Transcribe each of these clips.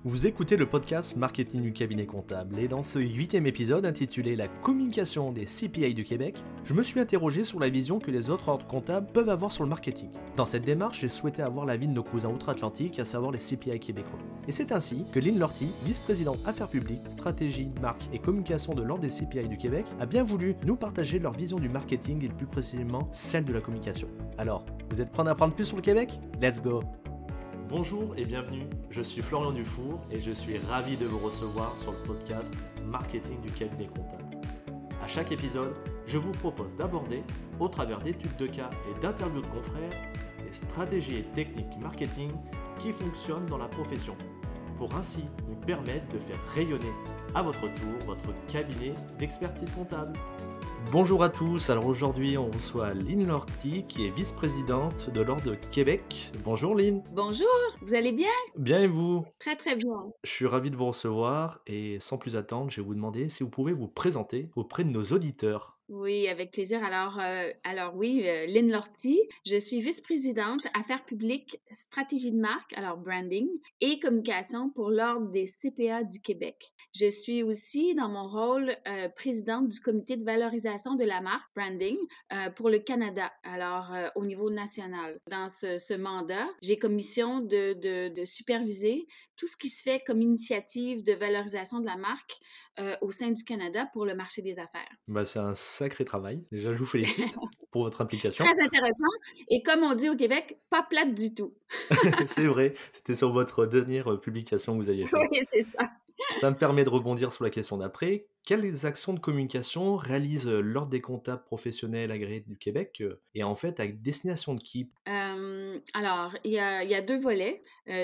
Vous écoutez le podcast Marketing du cabinet comptable et dans ce 8e épisode intitulé La communication des CPA du Québec, je me suis interrogé sur la vision que les autres ordres comptables peuvent avoir sur le marketing. Dans cette démarche, j'ai souhaité avoir l'avis de nos cousins outre-Atlantique, à savoir les CPA québécois. Et c'est ainsi que Lynn Lortie, vice-présidente Affaires publiques, stratégie, marque et communication de l'Ordre des CPA du Québec, a bien voulu nous partager leur vision du marketing et plus précisément celle de la communication. Alors, vous êtes prêts à apprendre plus sur le Québec? Let's go! Bonjour et bienvenue, je suis Florian Dufour et je suis ravi de vous recevoir sur le podcast Marketing du cabinet comptable. À chaque épisode, je vous propose d'aborder, au travers d'études de cas et d'interviews de confrères, les stratégies et techniques marketing qui fonctionnent dans la profession, pour ainsi vous permettre de faire rayonner à votre tour votre cabinet d'expertise comptable. Bonjour à tous, alors aujourd'hui on reçoit Lynn Lortie qui est vice-présidente de l'Ordre de Québec. Bonjour Lynn. Bonjour, vous allez bien? Bien et vous? Très très bien. Je suis ravi de vous recevoir et sans plus attendre, je vais vous demander si vous pouvez vous présenter auprès de nos auditeurs. Oui, avec plaisir. Oui, Lynn Lortie, je suis vice-présidente Affaires publiques, stratégie de marque, alors branding, et communication pour l'Ordre des CPA du Québec. Je suis aussi, dans mon rôle, présidente du comité de valorisation de la marque, branding, pour le Canada, au niveau national. Dans ce mandat, j'ai comme mission de superviser tout ce qui se fait comme initiative de valorisation de la marque au sein du Canada pour le marché des affaires. C'est un sacré travail. Déjà, je vous félicite pour votre implication. Très intéressant et comme on dit au Québec, pas plate du tout. C'est vrai, c'était sur votre dernière publication que vous aviez faite. Oui, c'est ça. Ça me permet de rebondir sur la question d'après. Quelles actions de communication réalise l'Ordre des comptables professionnels agréés du Québec et en fait à destination de qui? Il y a 2 volets.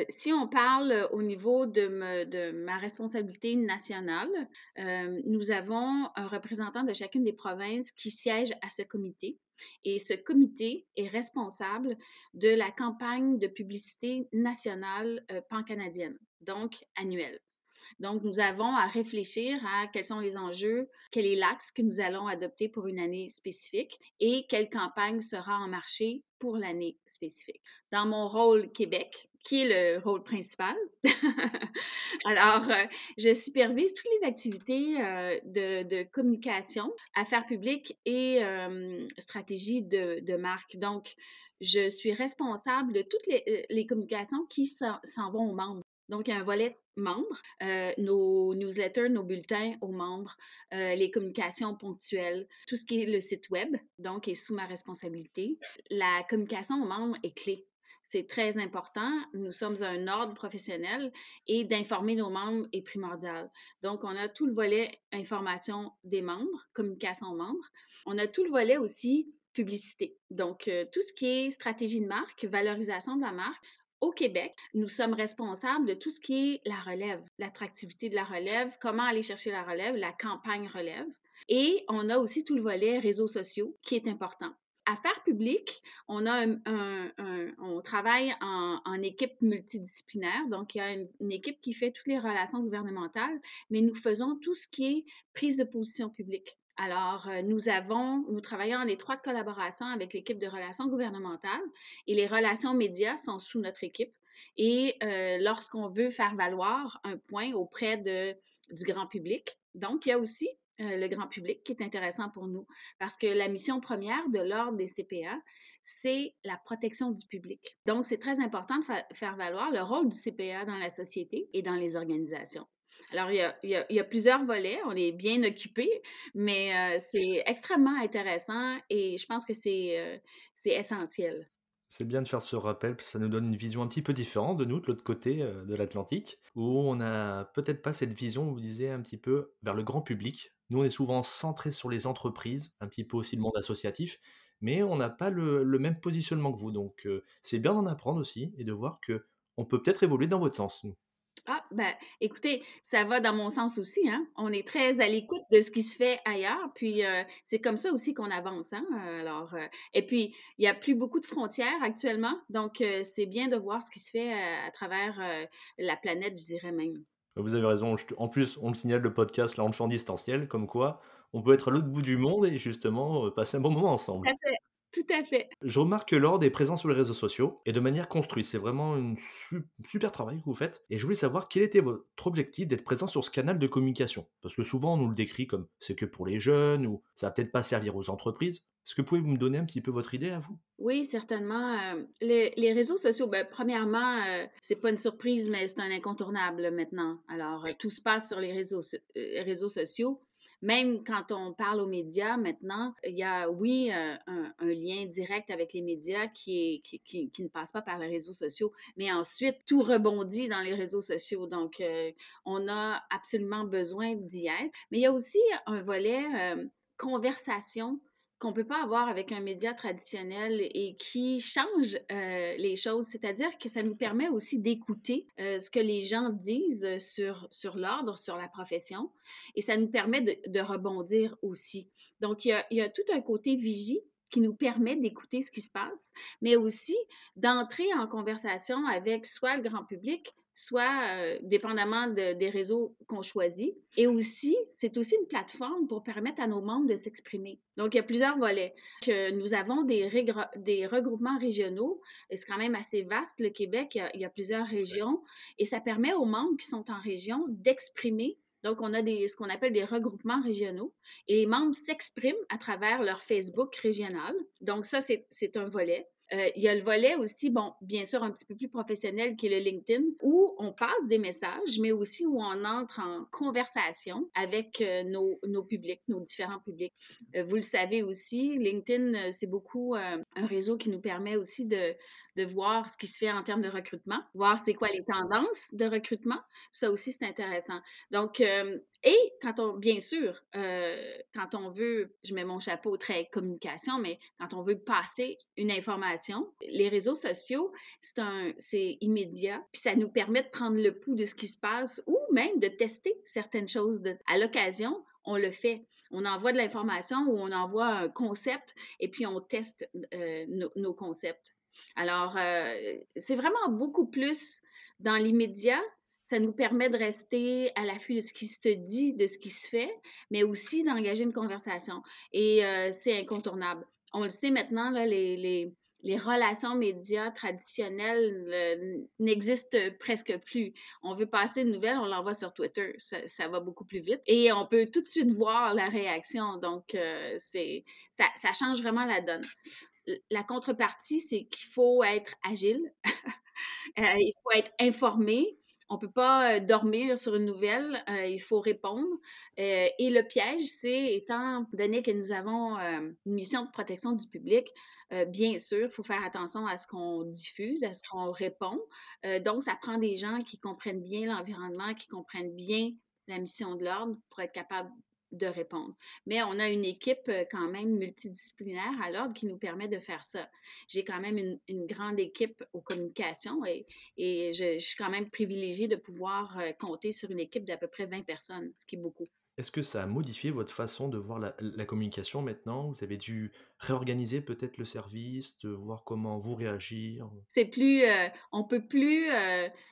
Si on parle au niveau de ma responsabilité nationale, nous avons un représentant de chacune des provinces qui siège à ce comité et ce comité est responsable de la campagne de publicité nationale, pan-canadienne, donc annuelle. Donc, nous avons à réfléchir à quels sont les enjeux, quel est l'axe que nous allons adopter pour une année spécifique et quelle campagne sera en marché pour l'année spécifique. Dans mon rôle Québec, qui est le rôle principal, alors, je supervise toutes les activités de communication, affaires publiques et stratégie de marque. Donc, je suis responsable de toutes les communications qui s'en vont aux membres. Donc, il y a un volet membres, nos newsletters, nos bulletins aux membres, les communications ponctuelles, tout ce qui est le site web, donc, est sous ma responsabilité. La communication aux membres est clé. C'est très important. Nous sommes un ordre professionnel et d'informer nos membres est primordial. Donc, on a tout le volet information des membres, communication aux membres. On a tout le volet aussi publicité. Donc, tout ce qui est stratégie de marque, valorisation de la marque, au Québec, nous sommes responsables de tout ce qui est la relève, l'attractivité de la relève, comment aller chercher la relève, la campagne relève. Et on a aussi tout le volet réseaux sociaux qui est important. Affaires publiques, on travaille en équipe multidisciplinaire, donc il y a une équipe qui fait toutes les relations gouvernementales, mais nous faisons tout ce qui est prise de position publique. Alors, nous travaillons en étroite collaboration avec l'équipe de relations gouvernementales et les relations médias sont sous notre équipe. Et lorsqu'on veut faire valoir un point auprès du grand public, donc il y a aussi le grand public qui est intéressant pour nous parce que la mission première de l'Ordre des CPA, c'est la protection du public. Donc, c'est très important de faire valoir le rôle du CPA dans la société et dans les organisations. Alors, il y a plusieurs volets, on est bien occupés, mais c'est extrêmement intéressant et je pense que c'est essentiel. C'est bien de faire ce rappel, parce que ça nous donne une vision un petit peu différente de nous, de l'autre côté de l'Atlantique, où on n'a peut-être pas cette vision, vous disiez, un petit peu vers le grand public. Nous, on est souvent centré sur les entreprises, un petit peu aussi le monde associatif, mais on n'a pas le même positionnement que vous. Donc, c'est bien d'en apprendre aussi et de voir que on peut peut-être évoluer dans votre sens, nous. Ah, ben, écoutez, ça va dans mon sens aussi, hein. On est très à l'écoute de ce qui se fait ailleurs, puis c'est comme ça aussi qu'on avance, hein. Et puis, il n'y a plus beaucoup de frontières actuellement, donc c'est bien de voir ce qui se fait à travers la planète, je dirais même. Vous avez raison. En plus, on le signale, le podcast, là, on le fait en distanciel, comme quoi on peut être à l'autre bout du monde et justement passer un bon moment Tout ensemble. à fait. Tout à fait. Je remarque que Lord est présent sur les réseaux sociaux et de manière construite. C'est vraiment un super travail que vous faites. Et je voulais savoir quel était votre objectif d'être présent sur ce canal de communication. Parce que souvent, on nous le décrit comme c'est que pour les jeunes ou ça va peut-être pas servir aux entreprises. Est-ce que vous pouvez me donner un petit peu votre idée à vous? Oui, certainement. Les réseaux sociaux, ben, premièrement, c'est pas une surprise, mais c'est un incontournable là, maintenant. Alors, tout se passe sur les réseaux sociaux. Même quand on parle aux médias maintenant, il y a, oui, un lien direct avec les médias qui ne passe pas par les réseaux sociaux. Mais ensuite, tout rebondit dans les réseaux sociaux. Donc, on a absolument besoin d'y être. Mais il y a aussi un volet conversation qu'on peut pas avoir avec un média traditionnel et qui change les choses. C'est-à-dire que ça nous permet aussi d'écouter ce que les gens disent sur l'ordre, sur la profession, et ça nous permet de rebondir aussi. Donc, il y a tout un côté vigie qui nous permet d'écouter ce qui se passe, mais aussi d'entrer en conversation avec soit le grand public, soit dépendamment des réseaux qu'on choisit. Et aussi, c'est aussi une plateforme pour permettre à nos membres de s'exprimer. Donc, il y a plusieurs volets. Que nous avons des regroupements régionaux, et c'est quand même assez vaste, le Québec, il y a plusieurs régions, et ça permet aux membres qui sont en région d'exprimer. Donc, on a ce qu'on appelle des regroupements régionaux et les membres s'expriment à travers leur Facebook régional. Donc, ça, c'est un volet. Il y a le volet aussi, bon, bien sûr, un petit peu plus professionnel qui est le LinkedIn, où on passe des messages, mais aussi où on entre en conversation avec nos publics, nos différents publics. Vous le savez aussi, LinkedIn, c'est beaucoup un réseau qui nous permet aussi de voir ce qui se fait en termes de recrutement, voir c'est quoi les tendances de recrutement. Ça aussi, c'est intéressant. Donc, et bien sûr, quand on veut, je mets mon chapeau très communication, mais quand on veut passer une information, les réseaux sociaux, c'est immédiat, puis ça nous permet de prendre le pouls de ce qui se passe ou même de tester certaines choses. À l'occasion, on le fait. On envoie de l'information ou on envoie un concept et puis on teste nos concepts. Alors, c'est vraiment beaucoup plus dans l'immédiat. Ça nous permet de rester à l'affût de ce qui se dit, de ce qui se fait, mais aussi d'engager une conversation. Et c'est incontournable. On le sait maintenant, là, les relations médias traditionnelles n'existent presque plus. On veut passer une nouvelle, on l'envoie sur Twitter. Ça va beaucoup plus vite. Et on peut tout de suite voir la réaction. Donc, ça change vraiment la donne. La contrepartie, c'est qu'il faut être agile, il faut être informé. On ne peut pas dormir sur une nouvelle, il faut répondre. Et le piège, c'est, étant donné que nous avons une mission de protection du public, bien sûr, il faut faire attention à ce qu'on diffuse, à ce qu'on répond. Donc, ça prend des gens qui comprennent bien l'environnement, qui comprennent bien la mission de l'ordre pour être capable de répondre. Mais on a une équipe quand même multidisciplinaire à l'ordre qui nous permet de faire ça. J'ai quand même une grande équipe aux communications et je suis quand même privilégiée de pouvoir compter sur une équipe d'à peu près 20 personnes, ce qui est beaucoup. Est-ce que ça a modifié votre façon de voir la communication maintenant? Vous avez dû réorganiser peut-être le service, de voir comment vous réagir? C'est plus, on peut plus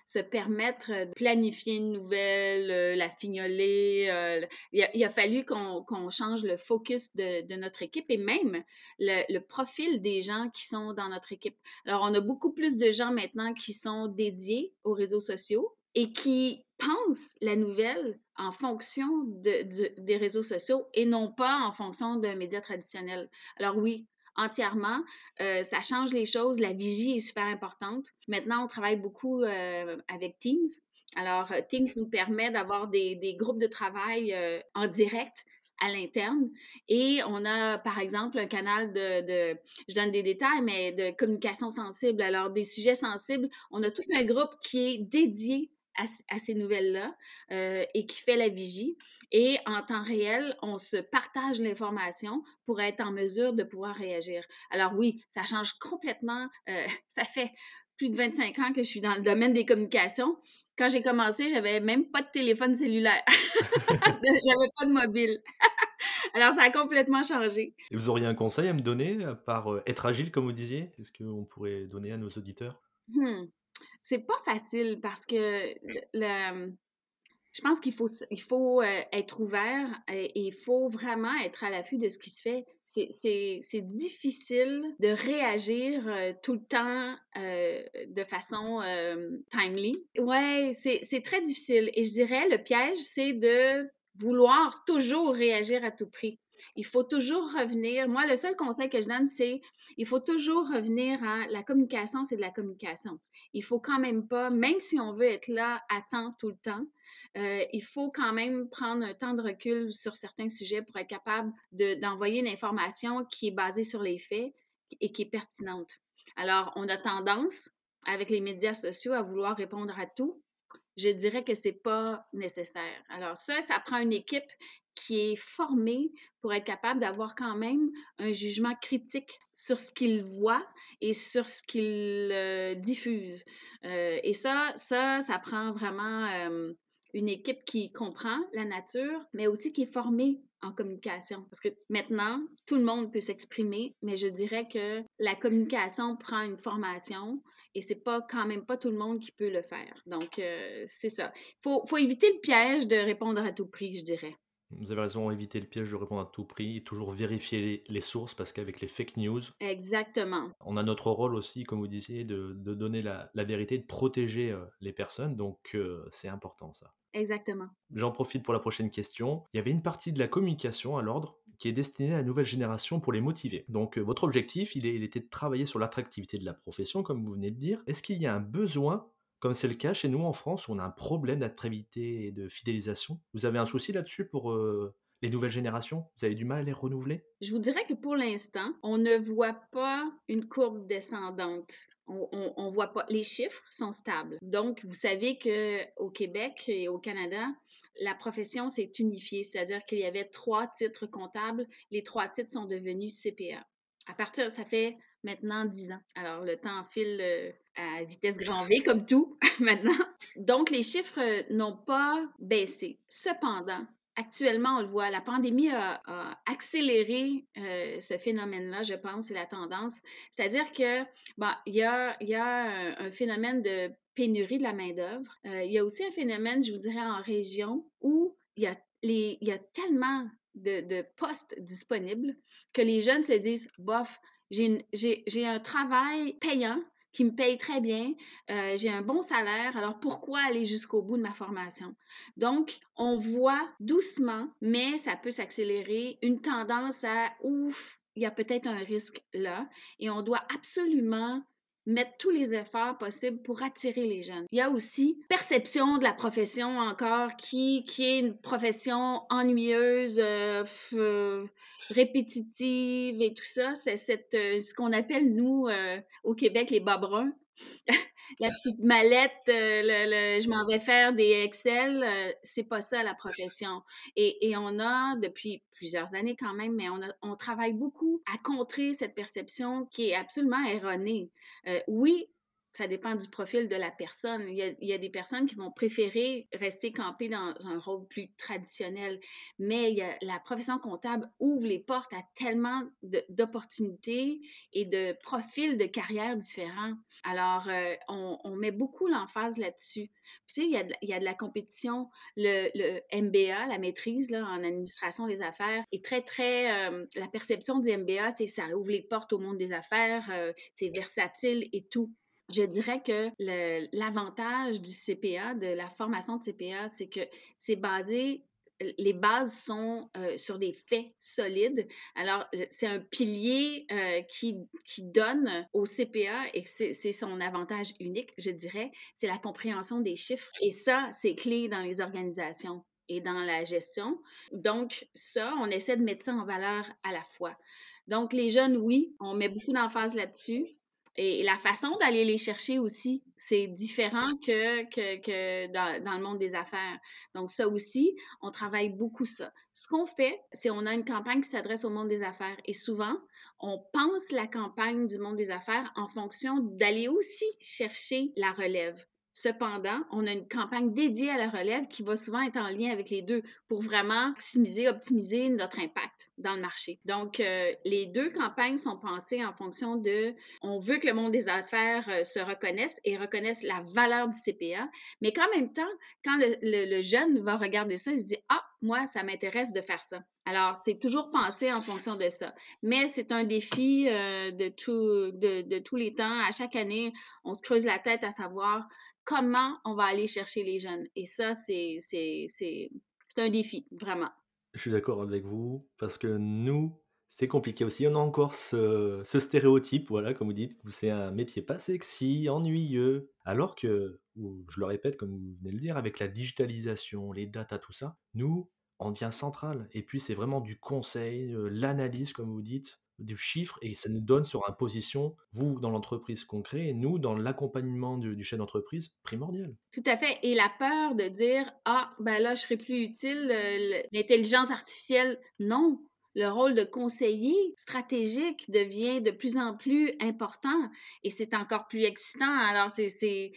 se permettre de planifier une nouvelle, la fignoler. Il a fallu qu'on change le focus de notre équipe et même le profil des gens qui sont dans notre équipe. Alors, on a beaucoup plus de gens maintenant qui sont dédiés aux réseaux sociaux et qui pensent la nouvelle en fonction des réseaux sociaux et non pas en fonction d'un média traditionnel. Alors oui, entièrement. Ça change les choses. La vigie est super importante. Maintenant, on travaille beaucoup avec Teams. Alors, Teams nous permet d'avoir des groupes de travail en direct à l'interne. Et on a, par exemple, un canal je donne des détails, mais de communication sensible. Alors, des sujets sensibles, on a tout un groupe qui est dédié à ces nouvelles-là et qui fait la vigie. Et en temps réel, on se partage l'information pour être en mesure de pouvoir réagir. Alors oui, ça change complètement. Ça fait plus de 25 ans que je suis dans le domaine des communications. Quand j'ai commencé, j'avais même pas de téléphone cellulaire. J'avais pas de mobile. Alors, ça a complètement changé. Et vous auriez un conseil à me donner, à part, être agile comme vous disiez? Est-ce qu'on pourrait donner à nos auditeurs? Hmm. C'est pas facile parce que Je pense qu'il faut être ouvert et il faut vraiment être à l'affût de ce qui se fait. C'est difficile de réagir tout le temps de façon timely. Ouais, c'est très difficile. Et je dirais, le piège, c'est de vouloir toujours réagir à tout prix. Il faut toujours revenir. Moi, le seul conseil que je donne, c'est il faut toujours revenir à la communication, c'est de la communication. Il faut quand même pas, même si on veut être là à temps tout le temps, il faut quand même prendre un temps de recul sur certains sujets pour être capable d'envoyer une information qui est basée sur les faits et qui est pertinente. Alors, on a tendance, avec les médias sociaux, à vouloir répondre à tout. Je dirais que c'est pas nécessaire. Alors ça prend une équipe qui est formée pour être capable d'avoir quand même un jugement critique sur ce qu'il voit et sur ce qu'il diffuse. Et ça prend vraiment une équipe qui comprend la nature, mais aussi qui est formée en communication. Parce que maintenant, tout le monde peut s'exprimer, mais je dirais que la communication prend une formation et c'est pas quand même pas tout le monde qui peut le faire. Donc, c'est ça. Faut éviter le piège de répondre à tout prix, je dirais. Vous avez raison, éviter le piège de répondre à tout prix, et toujours vérifier les sources, parce qu'avec les fake news, Exactement. on a notre rôle aussi, comme vous disiez, de donner la vérité, de protéger les personnes, donc c'est important ça. Exactement. J'en profite pour la prochaine question. Il y avait une partie de la communication à l'ordre qui est destinée à la nouvelle génération pour les motiver. Donc votre objectif, il était de travailler sur l'attractivité de la profession, comme vous venez de dire. Est-ce qu'il y a un besoin, comme c'est le cas chez nous en France, où on a un problème d'attractivité et de fidélisation? Vous avez un souci là-dessus pour les nouvelles générations? Vous avez du mal à les renouveler? Je vous dirais que pour l'instant, on ne voit pas une courbe descendante. On voit pas. Les chiffres sont stables. Donc, vous savez qu'au Québec et au Canada, la profession s'est unifiée, c'est-à-dire qu'il y avait 3 titres comptables. Les 3 titres sont devenus CPA. À partir, ça fait maintenant 10 ans. Alors, le temps file à vitesse grand V, comme tout, maintenant. Donc, les chiffres n'ont pas baissé. Cependant, actuellement, on le voit, la pandémie a accéléré ce phénomène-là, je pense, c'est la tendance. C'est-à-dire que, bon, il y a un phénomène de pénurie de la main-d'œuvre. Il y a aussi un phénomène, je vous dirais, en région où il y a tellement de postes disponibles que les jeunes se disent, bof, j'ai un travail payant qui me paye très bien, j'ai un bon salaire, alors pourquoi aller jusqu'au bout de ma formation? Donc, on voit doucement, mais ça peut s'accélérer, une tendance à ouf, il y a peut-être un risque là, et on doit absolument mettre tous les efforts possibles pour attirer les jeunes. Il y a aussi perception de la profession encore qui est une profession ennuyeuse, répétitive et tout ça. C'est ce qu'on appelle, nous, au Québec, les bas bruns. La petite mallette, je m'en vais faire des Excel, c'est pas ça la profession. Et on a, depuis plusieurs années quand même, mais on travaille beaucoup à contrer cette perception qui est absolument erronée. Oui, ça dépend du profil de la personne. Il y a des personnes qui vont préférer rester campées dans un rôle plus traditionnel, mais la profession comptable ouvre les portes à tellement d'opportunités et de profils de carrière différents. Alors, on met beaucoup l'emphase là-dessus. Puis, tu sais, il y a de la compétition. Le MBA, la maîtrise là, en administration des affaires, est très, très... la perception du MBA, c'est ça ouvre les portes au monde des affaires, c'est versatile et tout. Je dirais que l'avantage du CPA, de la formation de CPA, c'est que c'est basé les bases sont sur des faits solides. Alors, c'est un pilier qui donne au CPA et c'est son avantage unique, je dirais, c'est la compréhension des chiffres. Et ça, c'est clé dans les organisations et dans la gestion. Donc, ça, on essaie de mettre ça en valeur à la fois. Donc, les jeunes, oui, on met beaucoup d'emphase là-dessus. Et la façon d'aller les chercher aussi, c'est différent que dans le monde des affaires. Donc, ça aussi, on travaille beaucoup ça. Ce qu'on fait, c'est on a une campagne qui s'adresse au monde des affaires. Et souvent, on pense la campagne du monde des affaires en fonction d'aller aussi chercher la relève. Cependant, on a une campagne dédiée à la relève qui va souvent être en lien avec les deux pour vraiment maximiser, optimiser notre impact dans le marché. Donc, les deux campagnes sont pensées en fonction de, on veut que le monde des affaires se reconnaisse et reconnaisse la valeur du CPA, mais qu'en même temps, quand le jeune va regarder ça, il se dit, ah, moi, ça m'intéresse de faire ça. Alors, c'est toujours pensé en fonction de ça. Mais c'est un défi de tous les temps. À chaque année, on se creuse la tête à savoir comment on va aller chercher les jeunes. Et ça, c'est un défi, vraiment. Je suis d'accord avec vous, parce que nous, c'est compliqué aussi. On a encore ce stéréotype, voilà, comme vous dites, où c'est un métier pas sexy, ennuyeux. Alors que, ou je le répète, comme vous venez de le dire, avec la digitalisation, les datas, tout ça, nous, on devient central. Et puis, c'est vraiment du conseil, l'analyse, comme vous dites, du chiffre, et ça nous donne sur une position, vous, dans l'entreprise concret, et nous, dans l'accompagnement du chef d'entreprise, primordial. Tout à fait. Et la peur de dire, ah, ben là, je serai plus utile, l'intelligence artificielle. Non. Le rôle de conseiller stratégique devient de plus en plus important et c'est encore plus excitant. Alors, c'est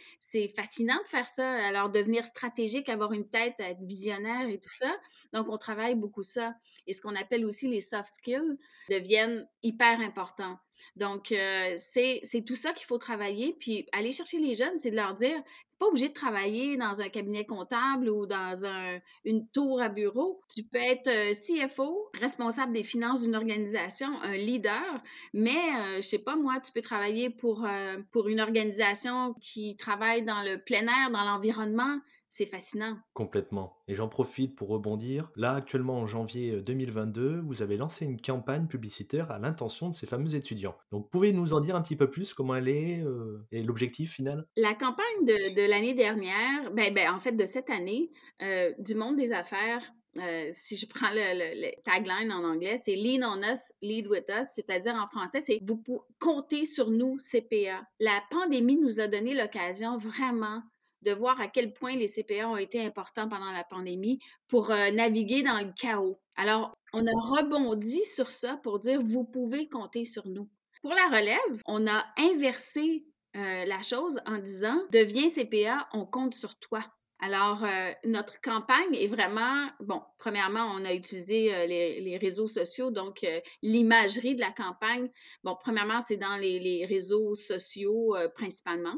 fascinant de faire ça. Alors, devenir stratégique, avoir une tête, être visionnaire et tout ça. Donc, on travaille beaucoup ça. Et ce qu'on appelle aussi les soft skills deviennent hyper importants. Donc, c'est tout ça qu'il faut travailler. Puis, aller chercher les jeunes, c'est de leur dire, pas obligé de travailler dans un cabinet comptable ou dans une tour à bureau. Tu peux être CFO, responsable des finances d'une organisation, un leader, mais je sais pas moi, tu peux travailler pour une organisation qui travaille dans le plein air, dans l'environnement. C'est fascinant. Complètement. Et j'en profite pour rebondir. Là, actuellement, en janvier 2022, vous avez lancé une campagne publicitaire à l'intention de ces fameux étudiants. Donc, pouvez nous en dire un petit peu plus comment elle est et l'objectif final? La campagne de l'année dernière, en fait, de cette année, du monde des affaires, si je prends le tagline en anglais, c'est Lean on us, lead with us, c'est-à-dire en français, c'est vous comptez sur nous, CPA. La pandémie nous a donné l'occasion vraiment de voir à quel point les CPA ont été importants pendant la pandémie pour naviguer dans le chaos. Alors, on a rebondi sur ça pour dire vous pouvez compter sur nous. Pour la relève, on a inversé la chose en disant deviens CPA, on compte sur toi. Alors, notre campagne est vraiment, bon, premièrement, on a utilisé les réseaux sociaux, donc l'imagerie de la campagne, bon, premièrement, c'est dans les réseaux sociaux principalement.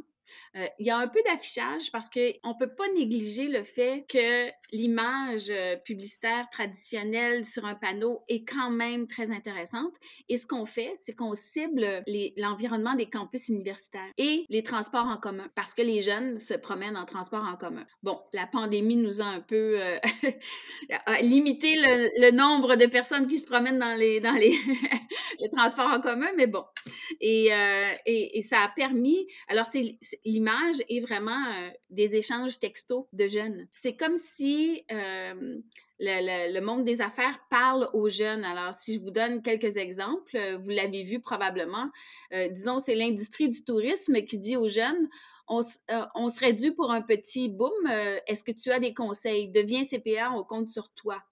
Il y a un peu d'affichage parce qu'on ne peut pas négliger le fait que l'image publicitaire traditionnelle sur un panneau est quand même très intéressante. Et ce qu'on fait, c'est qu'on cible l'environnement des campus universitaires et les transports en commun parce que les jeunes se promènent en transport en commun. Bon, la pandémie nous a un peu limité le nombre de personnes qui se promènent dans les les transports en commun, mais bon. Et ça a permis, alors l'image est vraiment des échanges textos de jeunes. C'est comme si le monde des affaires parle aux jeunes. Alors, si je vous donne quelques exemples, vous l'avez vu probablement, disons, c'est l'industrie du tourisme qui dit aux jeunes, on serait dû pour un petit boom, est-ce que tu as des conseils? Deviens CPA, on compte sur toi.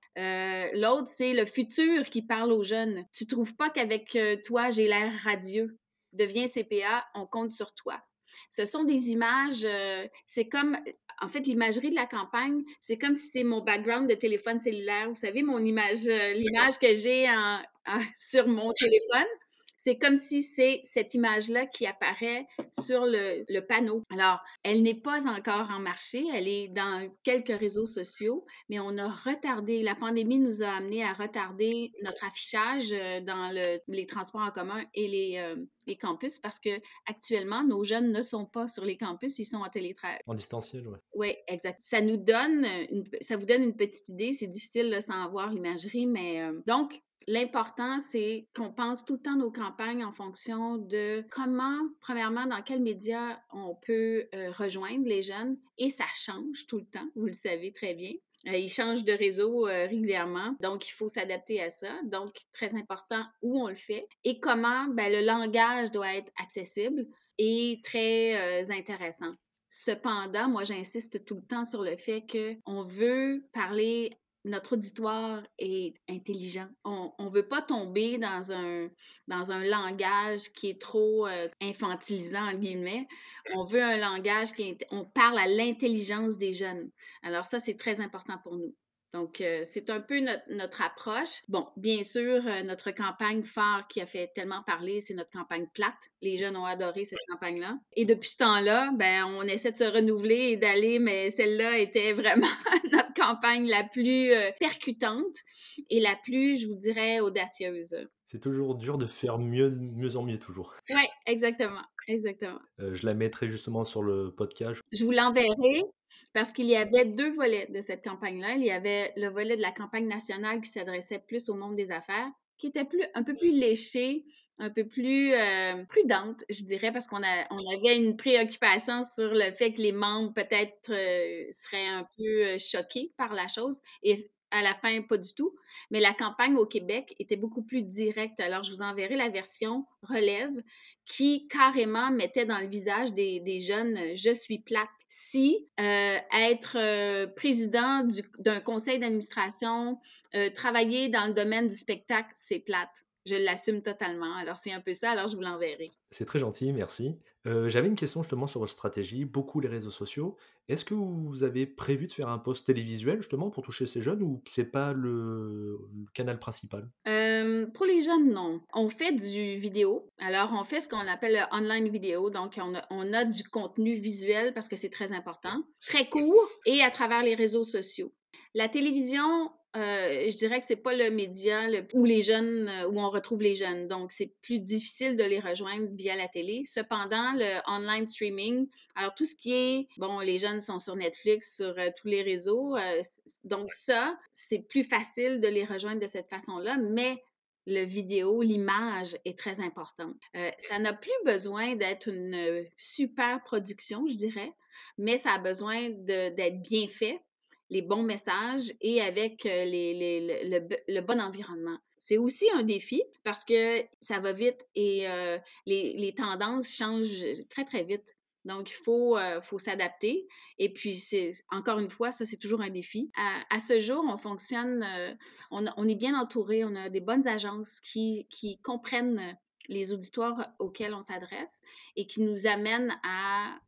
L'autre, c'est le futur qui parle aux jeunes. Tu trouves pas qu'avec toi, j'ai l'air radieux? Deviens CPA, on compte sur toi. Ce sont des images, c'est comme, en fait, l'imagerie de la campagne, c'est comme si c'est mon background de téléphone cellulaire. Vous savez, mon image, l'image que j'ai sur mon téléphone. C'est comme si c'est cette image-là qui apparaît sur le panneau. Alors, elle n'est pas encore en marché, elle est dans quelques réseaux sociaux, mais on a retardé, la pandémie nous a amené à retarder notre affichage dans les transports en commun et les campus parce que actuellement, nos jeunes ne sont pas sur les campus, ils sont en télétravail. En distanciel, ouais. Oui, exact. Ça vous donne une petite idée. C'est difficile là, sans voir l'imagerie, mais donc, l'important, c'est qu'on pense tout le temps nos campagnes en fonction de comment, premièrement, dans quels médias on peut rejoindre les jeunes. Et ça change tout le temps, vous le savez très bien. Ils changent de réseau régulièrement, donc il faut s'adapter à ça. Donc, très important où on le fait et comment le langage doit être accessible et très intéressant. Cependant, moi, j'insiste tout le temps sur le fait qu'on veut parler notre auditoire est intelligent. On veut pas tomber dans un langage qui est trop infantilisant, entre guillemets. On veut un langage on parle à l'intelligence des jeunes. Alors ça, c'est très important pour nous. Donc, c'est un peu notre approche. Bon, bien sûr, notre campagne phare qui a fait tellement parler, c'est notre campagne plate. Les jeunes ont adoré cette campagne-là. Et depuis ce temps-là, ben, on essaie de se renouveler et d'aller, mais celle-là était vraiment notre campagne la plus percutante et la plus, je vous dirais, audacieuse. C'est toujours dur de faire mieux en mieux toujours. Oui, exactement, exactement. Je la mettrai justement sur le podcast. Je vous l'enverrai parce qu'il y avait 2 volets de cette campagne-là. Il y avait le volet de la campagne nationale qui s'adressait plus au monde des affaires, qui était un peu plus léché, un peu plus prudente, je dirais, parce on avait une préoccupation sur le fait que les membres peut-être seraient un peu choqués par la chose. Et à la fin, pas du tout. Mais la campagne au Québec était beaucoup plus directe. Alors, je vous enverrai la version relève qui carrément mettait dans le visage des jeunes je suis plate. Si être président d'un conseil d'administration, travailler dans le domaine du spectacle, c'est plate. Je l'assume totalement. Alors, c'est un peu ça. Alors, je vous l'enverrai. C'est très gentil, merci. J'avais une question justement sur votre stratégie, beaucoup les réseaux sociaux. Est-ce que vous avez prévu de faire un post télévisuel justement pour toucher ces jeunes ou c'est pas le canal principal? Pour les jeunes, non. On fait du vidéo. Alors, on fait ce qu'on appelle le online vidéo. Donc, on a du contenu visuel parce que c'est très important, très court et à travers les réseaux sociaux. La télévision, je dirais que c'est pas le média où les jeunes, où on retrouve les jeunes. Donc, c'est plus difficile de les rejoindre via la télé. Cependant, le online streaming, alors tout ce qui est, bon, les jeunes sont sur Netflix, sur tous les réseaux. Donc, ça, c'est plus facile de les rejoindre de cette façon-là, mais le vidéo, l'image est très importante. Ça n'a plus besoin d'être une super production, je dirais, mais ça a besoin d'être bien fait, les bons messages et avec le bon environnement. C'est aussi un défi parce que ça va vite et les tendances changent très, très vite. Donc, faut s'adapter. Et puis, encore une fois, ça, c'est toujours un défi. À ce jour, on fonctionne, on est bien entouré. On a des bonnes agences qui comprennent les auditoires auxquels on s'adresse et qui nous amènent à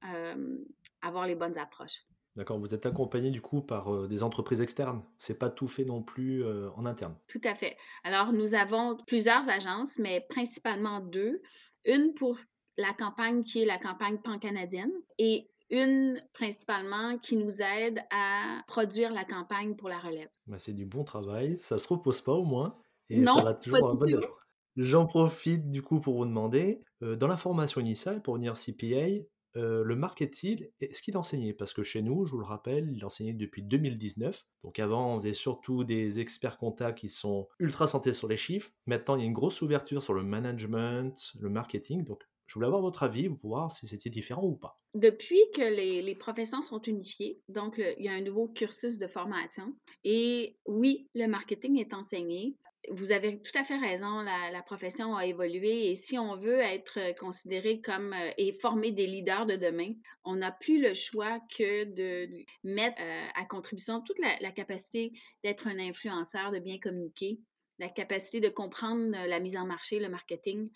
avoir les bonnes approches. D'accord, vous êtes accompagné du coup par des entreprises externes. C'est pas tout fait non plus en interne. Tout à fait. Alors, nous avons plusieurs agences, mais principalement 2. Une pour la campagne qui est la campagne pan-canadienne et une principalement qui nous aide à produire la campagne pour la relève. Bah, c'est du bon travail, ça se repose pas au moins, et ça Non, va pas toujours à du bon tout. espoir. J'en profite du coup pour vous demander, dans la formation initiale pour devenir CPA, le marketing, est-ce qu'il enseignait? Parce que chez nous, je vous le rappelle, il enseignait depuis 2019. Donc avant, on faisait surtout des experts comptables qui sont ultra centrés sur les chiffres. Maintenant, il y a une grosse ouverture sur le management, le marketing. Donc, je voulais avoir votre avis pour voir si c'était différent ou pas. Depuis que les professions sont unifiées, donc il y a un nouveau cursus de formation. Et oui, le marketing est enseigné. Vous avez tout à fait raison, la profession a évolué et si on veut être considéré comme et former des leaders de demain, on n'a plus le choix que de mettre à contribution toute la capacité d'être un influenceur, de bien communiquer, la capacité de comprendre la mise en marché, le marketing.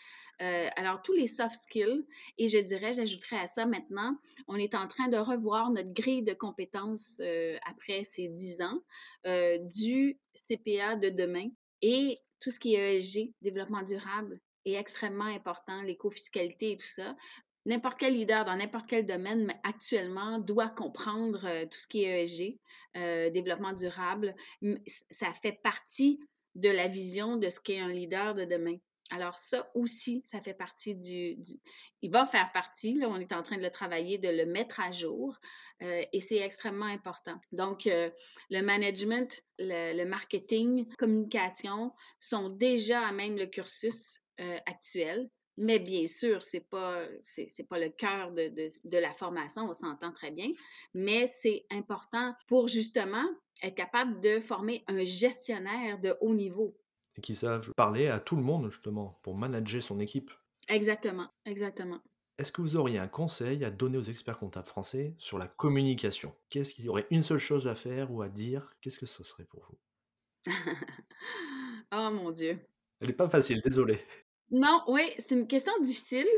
Alors, tous les soft skills, et je dirais, j'ajouterais à ça maintenant, on est en train de revoir notre grille de compétences après ces 10 ans du CPA de demain. Et tout ce qui est ESG, développement durable, est extrêmement important, l'éco-fiscalité et tout ça. N'importe quel leader dans n'importe quel domaine, mais actuellement, doit comprendre tout ce qui est ESG, développement durable. Ça fait partie de la vision de ce qu'est un leader de demain. Alors ça aussi, ça fait partie il va faire partie, là, on est en train de le travailler, de le mettre à jour et c'est extrêmement important. Donc, le management, le marketing, communication sont déjà à même le cursus actuel. Mais bien sûr, c'est pas le cœur de la formation, on s'entend très bien, mais c'est important pour justement être capable de former un gestionnaire de haut niveau. Et qui savent parler à tout le monde justement pour manager son équipe. Exactement, exactement. Est-ce que vous auriez un conseil à donner aux experts comptables français sur la communication? Qu'est-ce qu'il y aurait une seule chose à faire ou à dire? Qu'est-ce que ça serait pour vous? Oh mon Dieu. Elle est pas facile, désolé. Non, oui, c'est une question difficile.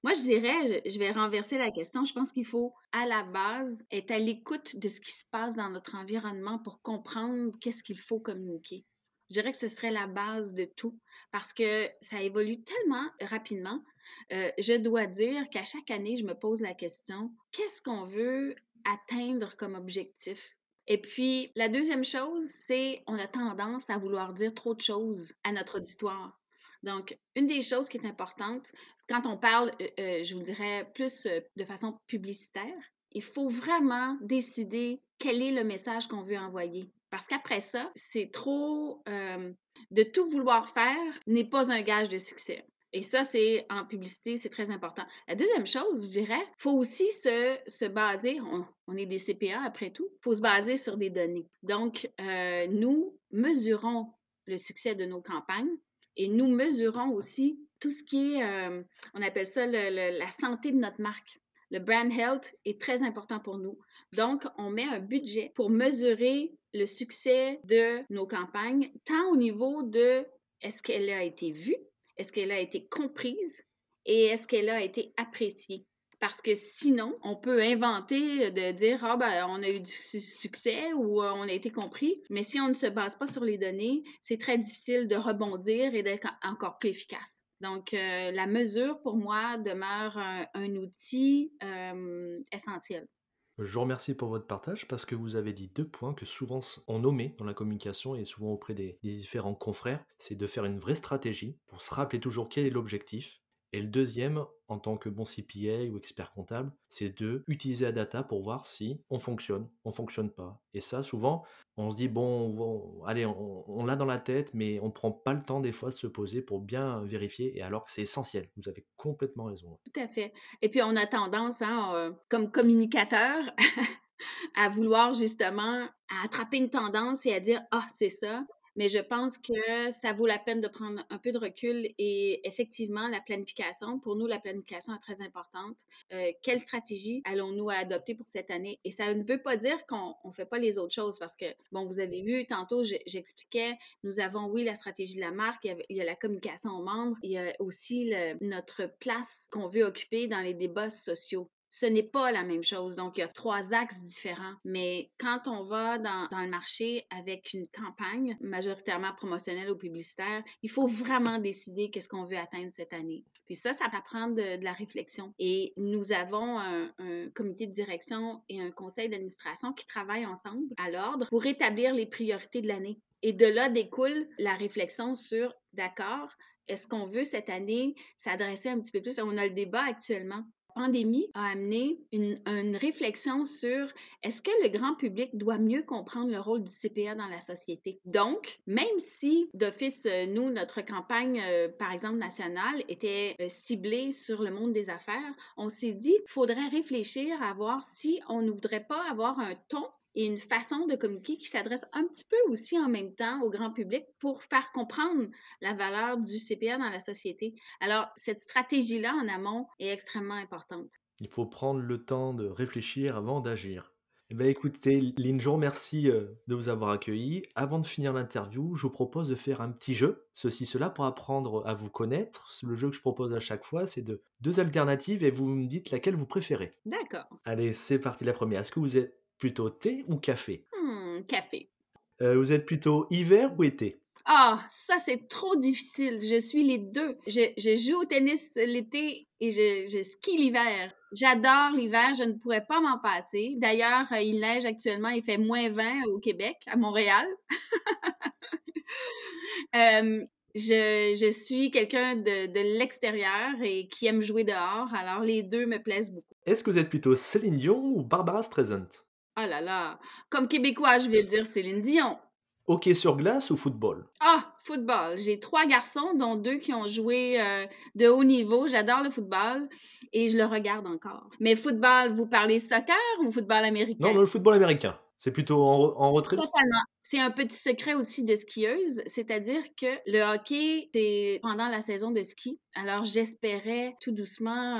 Moi, je dirais, je vais renverser la question. Je pense qu'il faut, à la base, être à l'écoute de ce qui se passe dans notre environnement pour comprendre qu'est-ce qu'il faut communiquer. Je dirais que ce serait la base de tout parce que ça évolue tellement rapidement. Je dois dire qu'à chaque année, je me pose la question, qu'est-ce qu'on veut atteindre comme objectif? Et puis, la deuxième chose, c'est on a tendance à vouloir dire trop de choses à notre auditoire. Donc, une des choses qui est importante, quand on parle, je vous dirais, plus de façon publicitaire, il faut vraiment décider quel est le message qu'on veut envoyer. Parce qu'après ça, c'est trop... de tout vouloir faire n'est pas un gage de succès. Et ça, c'est en publicité, c'est très important. La deuxième chose, je dirais, il faut aussi se baser, on est des CPA après tout, il faut se baser sur des données. Donc, nous mesurons le succès de nos campagnes et nous mesurons aussi tout ce qui est, on appelle ça la santé de notre marque. Le brand health est très important pour nous. Donc, on met un budget pour mesurer le succès de nos campagnes, tant au niveau de est-ce qu'elle a été vue, est-ce qu'elle a été comprise et est-ce qu'elle a été appréciée. Parce que sinon, on peut inventer de dire ah ben on a eu du succès ou on a été compris, mais si on ne se base pas sur les données, c'est très difficile de rebondir et d'être encore plus efficace. Donc, la mesure, pour moi, demeure un outil essentiel. Je vous remercie pour votre partage parce que vous avez dit 2 points que souvent on omet dans la communication et souvent auprès des différents confrères, c'est de faire une vraie stratégie pour se rappeler toujours quel est l'objectif. Et le deuxième, en tant que bon CPA ou expert comptable, c'est de utiliser la data pour voir si on fonctionne pas. Et ça, souvent, on se dit bon, allez, on l'a dans la tête, mais on prend pas le temps des fois de se poser pour bien vérifier. Et alors que c'est essentiel. Vous avez complètement raison. Tout à fait. Et puis, on a tendance, hein, comme communicateur, à vouloir justement à attraper une tendance et à dire ah c'est ça, mais je pense que ça vaut la peine de prendre un peu de recul et effectivement la planification, pour nous la planification est très importante. Quelle stratégie allons-nous adopter pour cette année? Et ça ne veut pas dire qu'on ne fait pas les autres choses parce que bon vous avez vu tantôt j'expliquais nous avons oui la stratégie de la marque, il y a la communication aux membres, il y a aussi notre place qu'on veut occuper dans les débats sociaux. Ce n'est pas la même chose. Donc, il y a 3 axes différents. Mais quand on va dans le marché avec une campagne majoritairement promotionnelle ou publicitaire, il faut vraiment décider qu'est-ce qu'on veut atteindre cette année. Puis ça peut prendre de la réflexion. Et nous avons un comité de direction et un conseil d'administration qui travaillent ensemble à l'ordre pour établir les priorités de l'année. Et de là découle la réflexion sur, d'accord, est-ce qu'on veut cette année s'adresser un petit peu plus? On a le débat actuellement. La pandémie a amené une réflexion sur est-ce que le grand public doit mieux comprendre le rôle du CPA dans la société. Donc, même si d'office, nous, notre campagne, par exemple, nationale, était ciblée sur le monde des affaires, on s'est dit qu'il faudrait réfléchir à voir si on ne voudrait pas avoir un ton et une façon de communiquer qui s'adresse un petit peu aussi en même temps au grand public pour faire comprendre la valeur du CPA dans la société. Alors, cette stratégie-là en amont est extrêmement importante. Il faut prendre le temps de réfléchir avant d'agir. Eh bien, écoutez, Lynn, je vous remercie de vous avoir accueilli. Avant de finir l'interview, je vous propose de faire un petit jeu, ceci, cela, pour apprendre à vous connaître. Le jeu que je propose à chaque fois, c'est de 2 alternatives et vous me dites laquelle vous préférez. D'accord. Allez, c'est parti la première. Est-ce que vous êtes plutôt thé ou café? Café. Vous êtes plutôt hiver ou été? Ah, ça, c'est trop difficile. Je suis les deux. Je joue au tennis l'été et je skie l'hiver. J'adore l'hiver, je ne pourrais pas m'en passer. D'ailleurs, il neige actuellement, il fait -20 au Québec, à Montréal. Euh, je suis quelqu'un de l'extérieur et qui aime jouer dehors, alors les deux me plaisent beaucoup. Est-ce que vous êtes plutôt Céline Dion ou Barbara Streisand? Oh là là! Comme Québécois, je vais dire Céline Dion. Hockey sur glace ou football? Ah! Football. J'ai 3 garçons, dont 2 qui ont joué, de haut niveau. J'adore le football et je le regarde encore. Mais football, vous parlez soccer ou football Non, américain? le football américain. C'est plutôt en retrait? Totalement. C'est un petit secret aussi de skieuse, c'est-à-dire que le hockey, c'est pendant la saison de ski. Alors j'espérais tout doucement,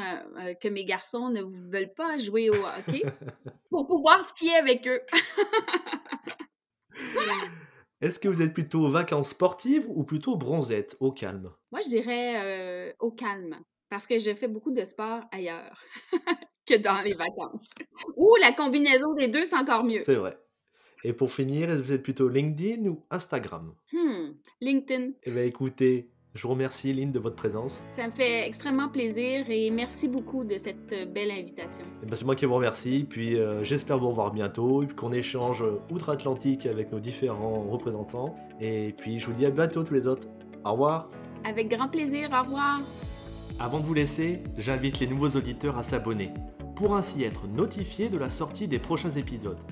que mes garçons ne veulent pas jouer au hockey pour pouvoir skier avec eux. Est-ce que vous êtes plutôt vacances sportives ou plutôt bronzette, au calme? Moi, je dirais, au calme, parce que je fais beaucoup de sport ailleurs que dans les vacances. Ou la combinaison des 2, c'est encore mieux. C'est vrai. Et pour finir, est-ce que vous êtes plutôt LinkedIn ou Instagram? LinkedIn. Eh bien écoutez, je vous remercie Lynn de votre présence. Ça me fait extrêmement plaisir et merci beaucoup de cette belle invitation. Eh ben, c'est moi qui vous remercie, puis j'espère vous revoir bientôt, et puis qu'on échange outre-Atlantique avec nos différents représentants. Et puis je vous dis à bientôt tous les autres. Au revoir. Avec grand plaisir, au revoir. Avant de vous laisser, j'invite les nouveaux auditeurs à s'abonner, pour ainsi être notifiés de la sortie des prochains épisodes.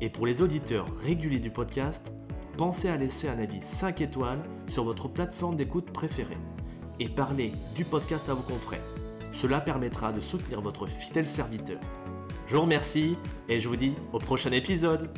Et pour les auditeurs réguliers du podcast, pensez à laisser un avis 5 étoiles sur votre plateforme d'écoute préférée et parlez du podcast à vos confrères. Cela permettra de soutenir votre fidèle serviteur. Je vous remercie et je vous dis au prochain épisode.